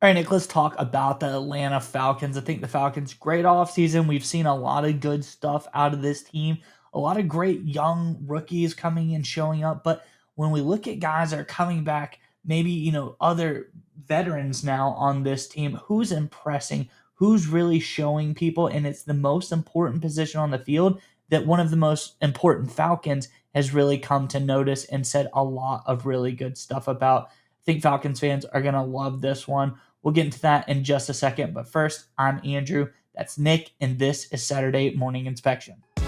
All right, Nick, let's talk about the Atlanta Falcons. I think the Falcons, great offseason. We've seen a lot of good stuff out of this team, a lot of great young rookies coming and showing up. But when we look at guys that are coming back, maybe, other veterans now on this team, who's impressing, who's really showing people, and it's the most important position on the field that one of the most important Falcons has really come to notice and said a lot of really good stuff about. I think Falcons fans are going to love this one. We'll get into that in just a second. But first, I'm Andrew. That's Nick, and this is Saturday Morning Inspection. All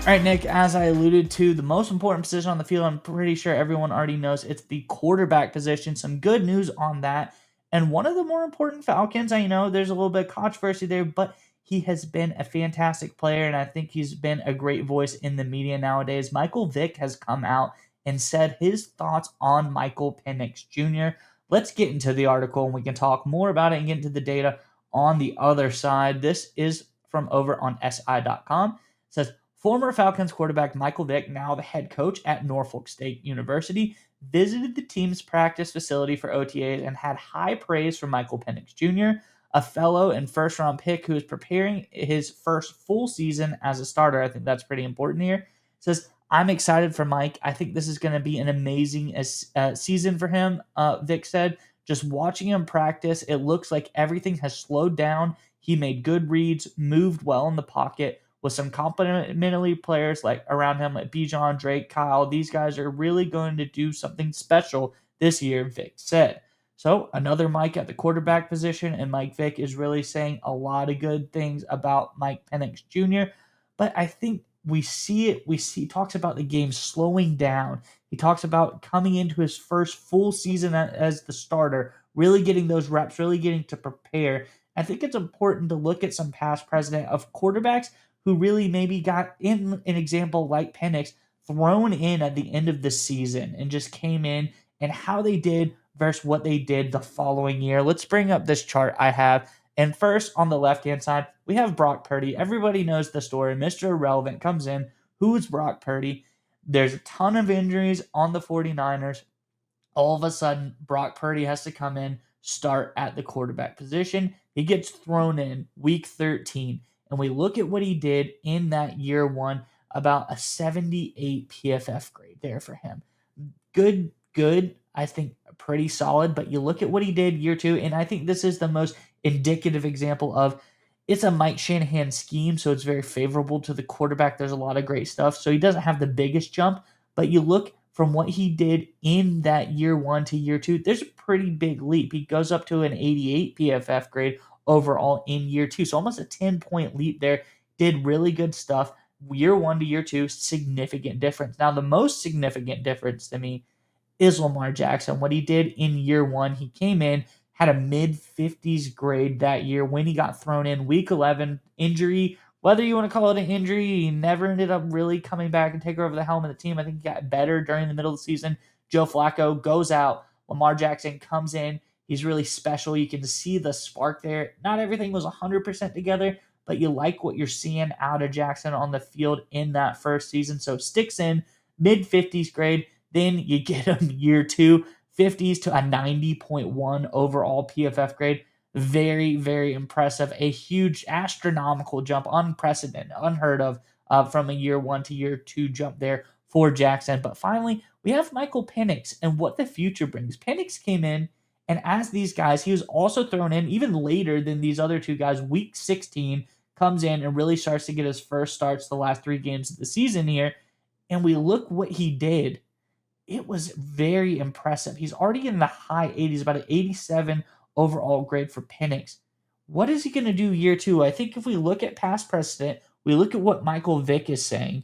right, Nick, as I alluded to, the most important position on the field, I'm pretty sure everyone already knows it's the quarterback position. Some good news on that. And one of the more important Falcons, I know there's a little bit of controversy there, but he has been a fantastic player, and I think he's been a great voice in the media nowadays. Michael Vick has come out and said his thoughts on Michael Penix Jr. Let's get into the article, and we can talk more about it and get into the data on the other side. This is from over on SI.com. It says, former Falcons quarterback Michael Vick, now the head coach at Norfolk State University, visited the team's practice facility for OTAs and had high praise for Michael Penix Jr., a fellow and first-round pick who is preparing his first full season as a starter. I think that's pretty important here. It says, I'm excited for Mike. I think this is going to be an amazing season for him, Vic said. Just watching him practice, it looks like everything has slowed down. He made good reads, moved well in the pocket, with some complementary players like around him, like Bijan, Drake, Kyle. These guys are really going to do something special this year, Vic said. So another Mike at the quarterback position, and Mike Vick is really saying a lot of good things about Mike Penix Jr. But I think we see it. He talks about the game slowing down. He talks about coming into his first full season as the starter, really getting those reps, really getting to prepare. I think it's important to look at some past precedent of quarterbacks who really maybe got in an example like Penix thrown in at the end of the season and just came in, and how they did versus what they did the following year. Let's bring up this chart I have. And first, on the left-hand side, we have Brock Purdy. Everybody knows the story. Mr. Irrelevant comes in. Who's Brock Purdy? There's a ton of injuries on the 49ers. All of a sudden, Brock Purdy has to come in, start at the quarterback position. He gets thrown in week 13. And we look at what he did in that year one, about a 78 PFF grade there for him. Good. I think pretty solid. But you look at what he did year two, and I think this is the most indicative example of it's a Mike Shanahan scheme, so it's very favorable to the quarterback. There's a lot of great stuff. So he doesn't have the biggest jump, but you look from what he did in that year one to year two, there's a pretty big leap. He goes up to an 88 PFF grade overall in year two. So almost a 10-point leap there. Did really good stuff. Year one to year two, significant difference. Now, the most significant difference to me is Lamar Jackson. What he did in year one, he came in, had a mid 50s grade that year when he got thrown in week 11, injury. Whether you want to call it an injury, he never ended up really coming back and taking over the helm of the team. I think he got better during the middle of the season. Joe Flacco goes out. Lamar Jackson comes in. He's really special. You can see the spark there. Not everything was 100% together, but you like what you're seeing out of Jackson on the field in that first season. So sticks in mid 50s grade. Then you get him year two, 50s to a 90.1 overall PFF grade. Very, very impressive. A huge astronomical jump, unprecedented, unheard of, from a year one to year two jump there for Jackson. But finally, we have Michael Penix and what the future brings. Penix came in, and as these guys, he was also thrown in even later than these other two guys. Week 16 comes in and really starts to get his first starts the last three games of the season here. And we look what he did. It was very impressive. He's already in the high 80s, about an 87 overall grade for Penix. What is he going to do year two? I think if we look at past precedent, we look at what Michael Vick is saying.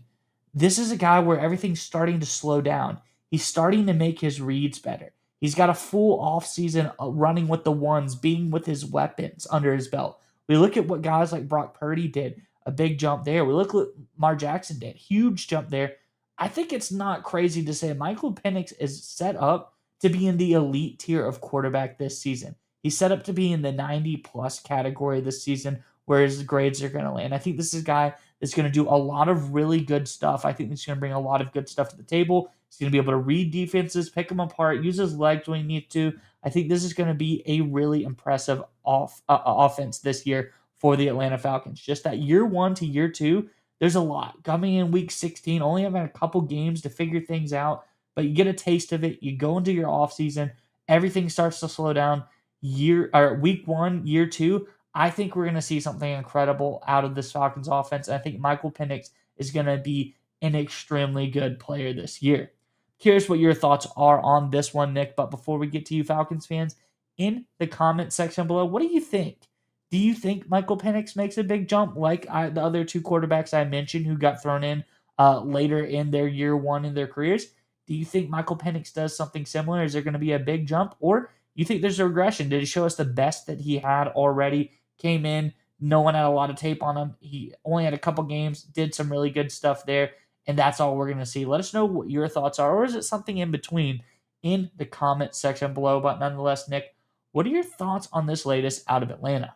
This is a guy where everything's starting to slow down. He's starting to make his reads better. He's got a full offseason running with the ones, being with his weapons under his belt. We look at what guys like Brock Purdy did, a big jump there. We look at what Lamar Jackson did, huge jump there. I think it's not crazy to say Michael Penix is set up to be in the elite tier of quarterback this season. He's set up to be in the 90 plus category this season, where his grades are going to land. I think this is a guy It's going to do a lot of really good stuff. I think it's going to bring a lot of good stuff to the table. He's going to be able to read defenses, pick them apart, use his legs when he needs to. I think this is going to be a really impressive offense this year for the Atlanta Falcons. Just that year 1 to year 2, there's a lot coming in week 16, only having a couple games to figure things out, but you get a taste of it. You go into your offseason, everything starts to slow down. Week 1, year 2, I think we're going to see something incredible out of this Falcons offense. I think Michael Penix is going to be an extremely good player this year. Curious what your thoughts are on this one, Nick. But before we get to you, Falcons fans, in the comment section below, what do you think? Do you think Michael Penix makes a big jump like the other two quarterbacks I mentioned who got thrown in later in their year 1 in their careers? Do you think Michael Penix does something similar? Is there going to be a big jump? Or you think there's a regression? Did he show us the best that he had already? Came in, no one had a lot of tape on him. He only had a couple games, did some really good stuff there, and that's all we're going to see. Let us know what your thoughts are, or is it something in between in the comment section below? But nonetheless, Nick, what are your thoughts on this latest out of Atlanta?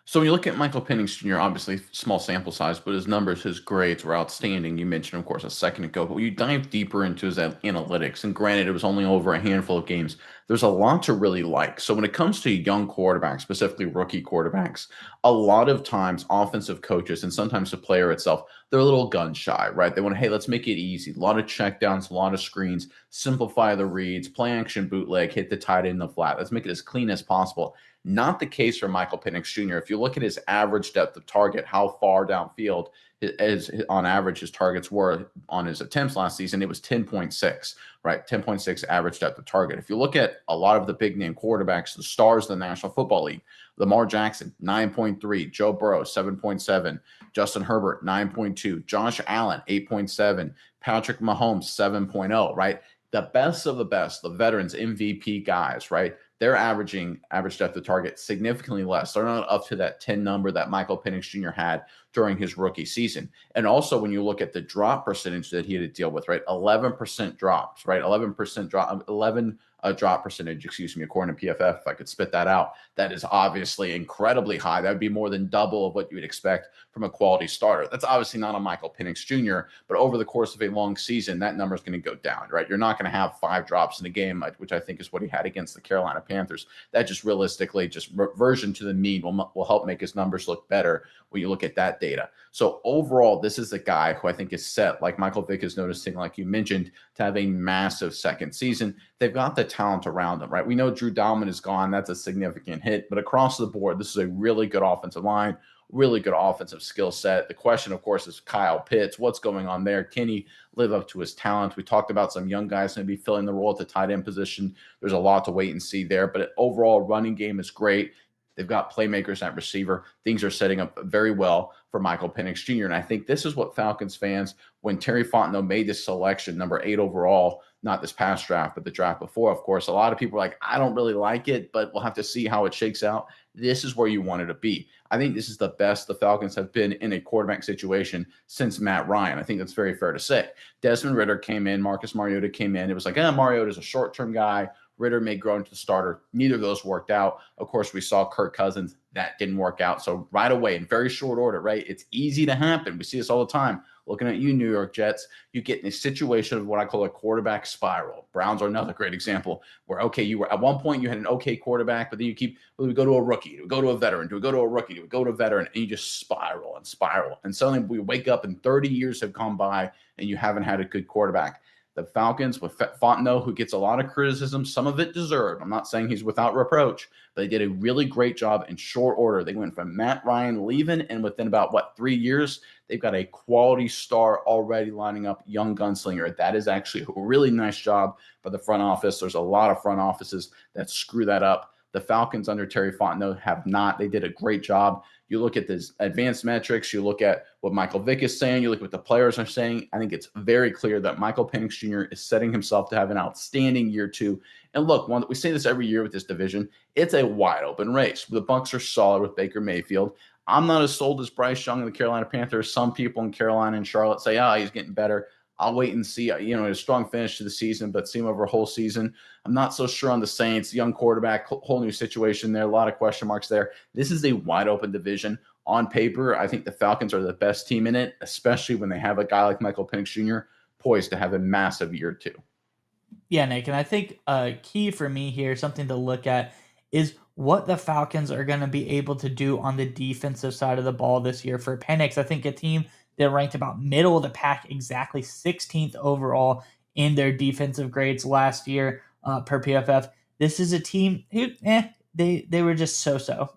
So when you look at Michael Penix Jr., obviously small sample size, but his numbers, his grades were outstanding. You mentioned, of course, a second ago, but when you dive deeper into his analytics, and granted, it was only over a handful of games, there's a lot to really like. So when it comes to young quarterbacks, specifically rookie quarterbacks, a lot of times offensive coaches and sometimes the player itself, they're a little gun shy, right? They want to, hey, let's make it easy. A lot of checkdowns, a lot of screens, simplify the reads, play action bootleg, hit the tight end in the flat. Let's make it as clean as possible. Not the case for Michael Penix Jr. If you look at his average depth of target, how far downfield as on average his targets were on his attempts last season, it was 10.6, right? 10.6 average depth of target. If you look at a lot of the big name quarterbacks, the stars of the National Football League, Lamar Jackson, 9.3, Joe Burrow, 7.7, Justin Herbert, 9.2, Josh Allen, 8.7, Patrick Mahomes, 7.0, right? The best of the best, the veterans, MVP guys, right? They're averaging average depth of target significantly less. They're not up to that 10 number that Michael Penix Jr. had during his rookie season. And also, when you look at the drop percentage that he had to deal with, right? 11% drops, right? 11% drop, 11 drop percentage, excuse me, according to PFF, if I could spit that out. That is obviously incredibly high. That would be more than double of what you would expect from a quality starter. That's obviously not a Michael Penix Jr., but over the course of a long season, that number is going to go down, right? You're not going to have 5 drops in a game, which I think is what he had against the Carolina Panthers. That just realistically, just reversion to the mean will help make his numbers look better when you look at that data. So overall, this is a guy who I think is set, like Michael Vick is noticing, like you mentioned, to have a massive second season. They've got the talent around them, right? We know Drew Dalman is gone. That's a significant hit. But across the board, this is a really good offensive line, really good offensive skill set. The question, of course, is Kyle Pitts. What's going on there? Can he live up to his talent? We talked about some young guys going to be filling the role at the tight end position. There's a lot to wait and see there. But overall, running game is great. They've got playmakers at receiver. Things are setting up very well for Michael Penix Jr. And I think this is what Falcons fans, when Terry Fontenot made this selection, number 8 overall, not this past draft, but the draft before, of course, a lot of people are like, I don't really like it, but we'll have to see how it shakes out. This is where you want it to be. I think this is the best the Falcons have been in a quarterback situation since Matt Ryan. I think that's very fair to say. Desmond Ridder came in. Marcus Mariota came in. It was like, Mariota's a short-term guy. Ridder may grow into the starter. Neither of those worked out. Of course, we saw Kirk Cousins. That didn't work out. So right away, in very short order, right? It's easy to happen. We see this all the time. Looking at you, New York Jets, you get in a situation of what I call a quarterback spiral. Browns are another great example where, okay, you were at one point you had an okay quarterback, but then you keep, well, we go to a rookie, we go to a veteran, do we go to a rookie, do we go to a veteran, and you just spiral and spiral. And suddenly we wake up and 30 years have gone by and you haven't had a good quarterback. The Falcons with Fontenot, who gets a lot of criticism, some of it deserved. I'm not saying he's without reproach, but they did a really great job in short order. They went from Matt Ryan leaving, and within about, 3 years, they've got a quality star already lining up, young gunslinger. That is actually a really nice job by the front office. There's a lot of front offices that screw that up. The Falcons under Terry Fontenot have not. They did a great job. You look at this advanced metrics, you look at what Michael Vick is saying, you look at what the players are saying. I think it's very clear that Michael Penix Jr. is setting himself to have an outstanding year 2. And look, we say this every year with this division, it's a wide open race. The Bucs are solid with Baker Mayfield. I'm not as sold as Bryce Young and the Carolina Panthers. Some people in Carolina and Charlotte say, he's getting better. I'll wait and see. A strong finish to the season, but see him over a whole season. I'm not so sure on the Saints. Young quarterback, whole new situation there. A lot of question marks there. This is a wide open division. On paper, I think the Falcons are the best team in it, especially when they have a guy like Michael Penix Jr. poised to have a massive year too. Yeah, Nick, and I think a key for me here, something to look at, is what the Falcons are going to be able to do on the defensive side of the ball this year. For Penix, I think a team that ranked about middle of the pack, exactly 16th overall in their defensive grades last year per PFF. This is a team who, they were just so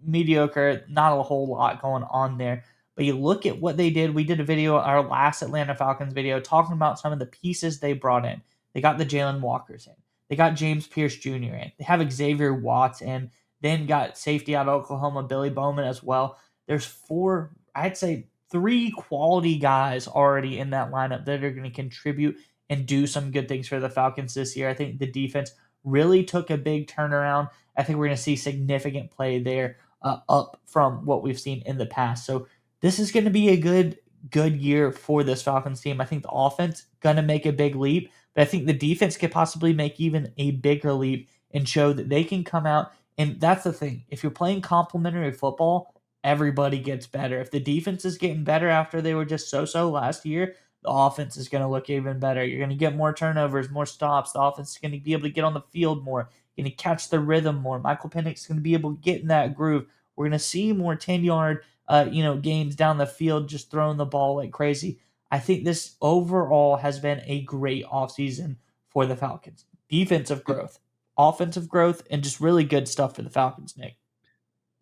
mediocre, not a whole lot going on there. But you look at what they did. We did a video, our last Atlanta Falcons video, talking about some of the pieces they brought in. They got the Jalen Walkers in. They got James Pierce Jr. in. They have Xavier Watts in. Then got safety out of Oklahoma, Billy Bowman as well. There's four, I'd say three quality guys already in that lineup that are going to contribute and do some good things for the Falcons this year. I think the defense really took a big turnaround. I think we're going to see significant play there up from what we've seen in the past. So this is going to be a good year for this Falcons team. I think the offense going to make a big leap, but I think the defense could possibly make even a bigger leap and show that they can come out. And that's the thing. If you're playing complementary football, everybody gets better. If the defense is getting better after they were just so last year, the offense is going to look even better. You're going to get more turnovers, more stops. The offense is going to be able to get on the field more, going to catch the rhythm more. Michael Penix is going to be able to get in that groove. We're going to see more 10-yard gains down the field, just throwing the ball like crazy. I think this overall has been a great offseason for the Falcons. Defensive growth, offensive growth, and just really good stuff for the Falcons, Nick.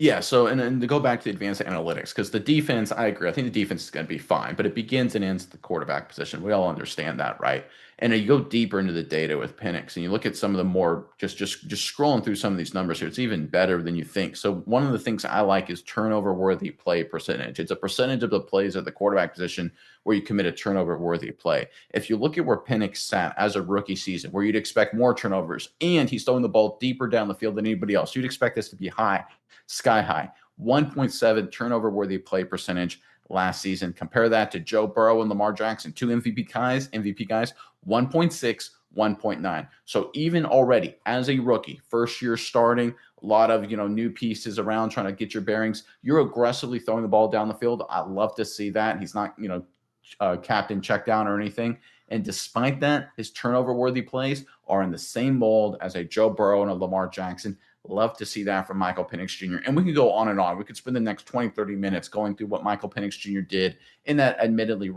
Yeah, so and then to go back to advanced analytics, because the defense, I agree. I think the defense is going to be fine, but it begins and ends at the quarterback position. We all understand that, right? And then you go deeper into the data with Penix, and you look at some of the more just scrolling through some of these numbers here. It's even better than you think. So one of the things I like is turnover worthy play percentage. It's a percentage of the plays at the quarterback position where you commit a turnover worthy play. If you look at where Penix sat as a rookie season, where you'd expect more turnovers, and he's throwing the ball deeper down the field than anybody else, you'd expect this to be high. Sky high, 1.7 turnover worthy play percentage last season. Compare that to Joe Burrow and Lamar Jackson, two MVP guys, 1.6, 1.9. So even already as a rookie, first year starting, a lot of new pieces around trying to get your bearings. You're aggressively throwing the ball down the field. I love to see that. He's not captain check down or anything. And despite that, his turnover worthy plays are in the same mold as a Joe Burrow and a Lamar Jackson. Love to see that from Michael Penix Jr. And we could go on and on. We could spend the next 20, 30 minutes going through what Michael Penix Jr. did in that admittedly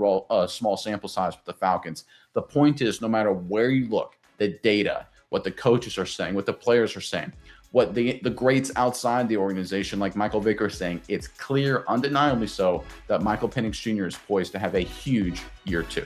small sample size with the Falcons. The point is, no matter where you look, the data, what the coaches are saying, what the players are saying, what the greats outside the organization, like Michael Vick, are saying, it's clear, undeniably so, that Michael Penix Jr. is poised to have a huge year two.